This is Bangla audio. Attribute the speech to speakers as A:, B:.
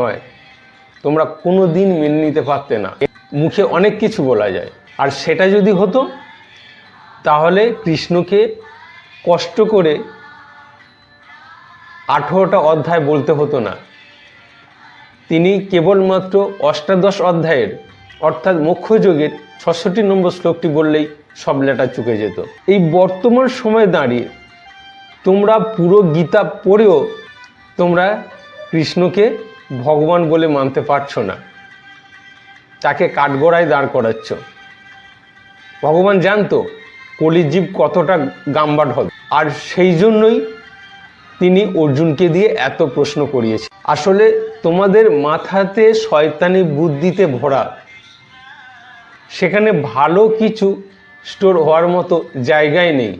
A: নয়, তোমরা কোনো দিন মেনে নিতে পারতে না। মুখে অনেক কিছু বলা যায়, আর সেটা যদি হতো তাহলে কৃষ্ণকে কষ্ট করে 18টা অধ্যায় বলতে হতো না। তিনি কেবলমাত্র অষ্টাদশ অধ্যায়ের অর্থাৎ মোক্ষযোগের 66 নম্বর শ্লোকটি বললেই সব লেটা চুকে যেত। এই বর্তমান সময়ে দাঁড়িয়ে তোমরা পুরো গীতা পড়েও তোমরা কৃষ্ণকে ভগবান বলে মানতে পারছো না, তাকে কাঠগড়ায় দাঁড় করাচ্ছ। ভগবান জানতো কলিজীব কতটা গাম্বাট হবে, আর সেই জন্যই তিনি অর্জুনকে দিয়ে এত প্রশ্ন করিয়েছে। আসলে তোমাদের মাথাতে শয়তানি বুদ্ধিতে ভরা, সেখানে ভালো কিছু স্টোর হওয়ার মতো জায়গায় নেই।